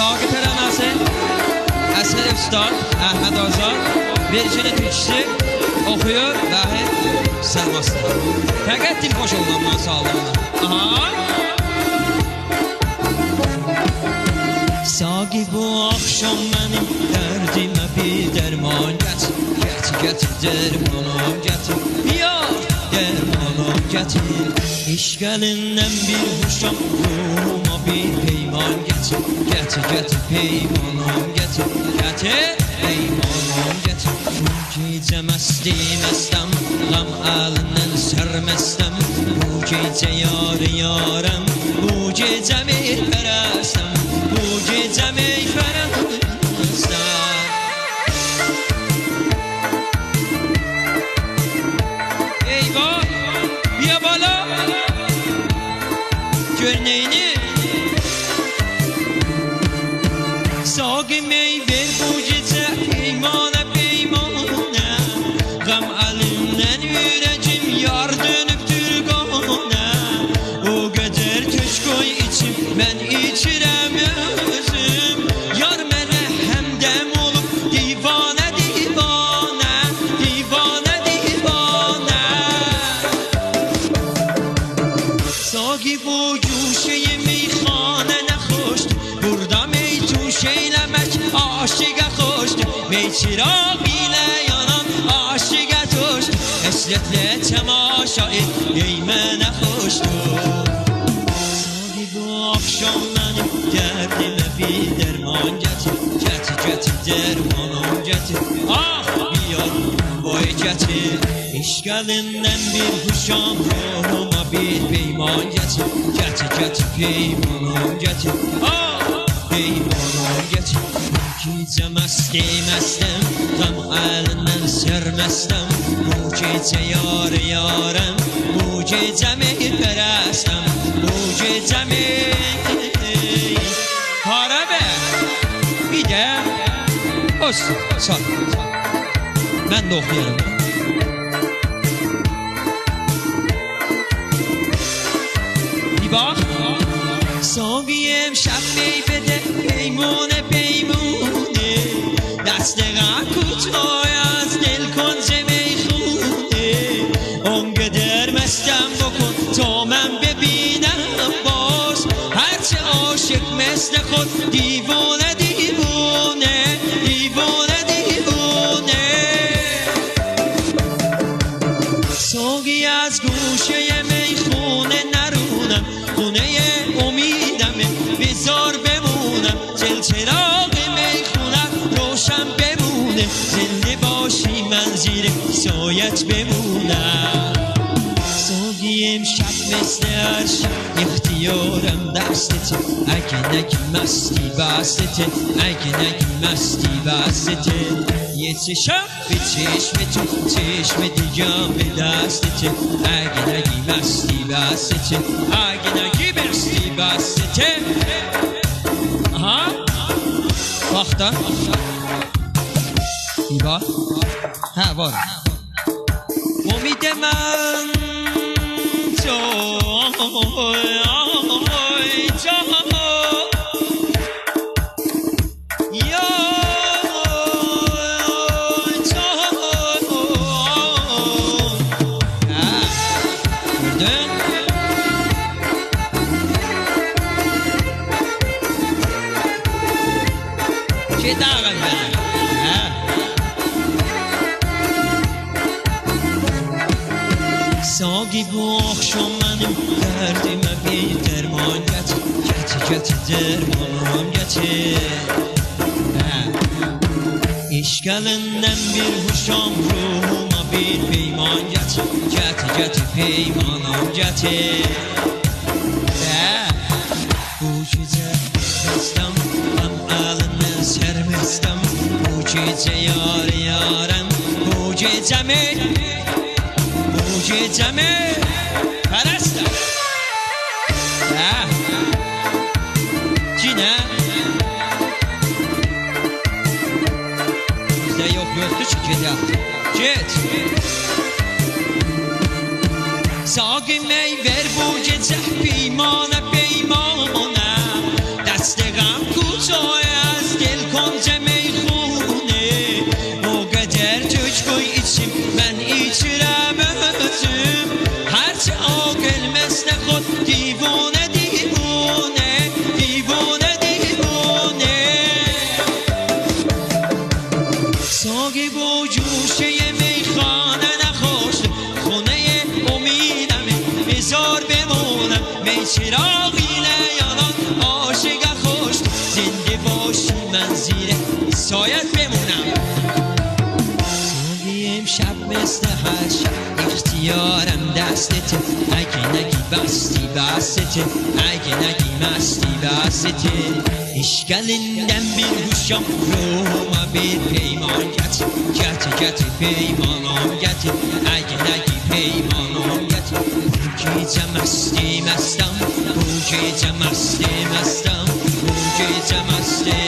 Saqi təranəsi Əsər Üstad Əhməd Azad vericini türkçüsü oxuyur Vahid Sərmaslı. Fəqət dil xoş olandan sağlığına. Aha. Saqi bu axşam mənim dərdimə bir dərman gətir. Gətir dərmanım gətir. Yar dərmanım gətir. İşgəlindən bir huşam ruhuma bir peyman gətir. Gətir peymanım gətir. Gətir peymanım gətir. Bu gecə məstəm, qam əlindən sərməstəm. Bu gecə yarəm, bu gecə meypərəstəm. Bu gecə meypərəstəm. Eyvah, biya bala, gör neyini? Saqi mey ver bu gecə peymana. Qam əlimdən ürəcim yar dönübdür qana. O qədər töş qoy içim, mən içirəm özüm. Yar mənə həmdəm olub divanə. Saqi bu güşəyə meyxanə nə xoşdur. Burada mey tuş eyləmək aşiqə xoşdur. Mey çıraq ilə yanan aşiqə toşdur. Həsrətlə təmaşa et, ey mənə xoşdur. Saqi bu axşam mənim dərdimə bir dərman gətir. Gətir dərmanım gətir. Ah, biyar boy gətir. İşgəlindən bir huşam ruhuma bir peyman gətir. Gətir peymanım gətir. Ah, peymanım gətir. Bu gecə məstəm, qam əlindən sərməstəm. Bu gecə yarəm, bu gecə meypərəstəm. Bu gecə Harabə, bir də olsun, sağ. Mən də oxuyarım. Bir bax. Saqiyem şب می بده پیمونه دست غم کوتاه از دل کن ز میخونه اونقدر مستم بکن تا من ببینم باز هرچه عاشق مثل خود دیوانه ساقی از گوشه میخونه نرونم خونه امیدمه بذار بمونم چراغ میخونم روشن بمونه زنده باشی من زیر سایت بمونم ساقی امشب مثل عرش اختیارم دستته اگه نگی مستی بستته اگه نگی مستی بستته یه چشم به چشم تو چشم دیگم به دستته اگه نگی مستی بستته اگه نگی مستی بستته aha vaxta var hə var umid mən çox Saqi bu axşam mənim dərdimə bir dərman gətir dərmanım gətir İşgəlindən bir huşam ruhuma bir peyman gətir peymanım gətir Bu gecə məstəm qam əlindən sərməstəm Bu gecə yarəm bu gecə gecəmi pərəstəm Cinə Bizdə yoxdur ki gedək Get Saqi mey ver bu gecə peymana Dəstə qam kucay مثل هر شب اختیارم دستته اگه نگی بستی بسته اگه نگی مستی بسته işgalinden bir kuşam ruhuma bir peyman getir Getir getir peymanım getir Egi negi peymanım getir Bu gece mestim estem Bu gece mestim estem Bu gece mestim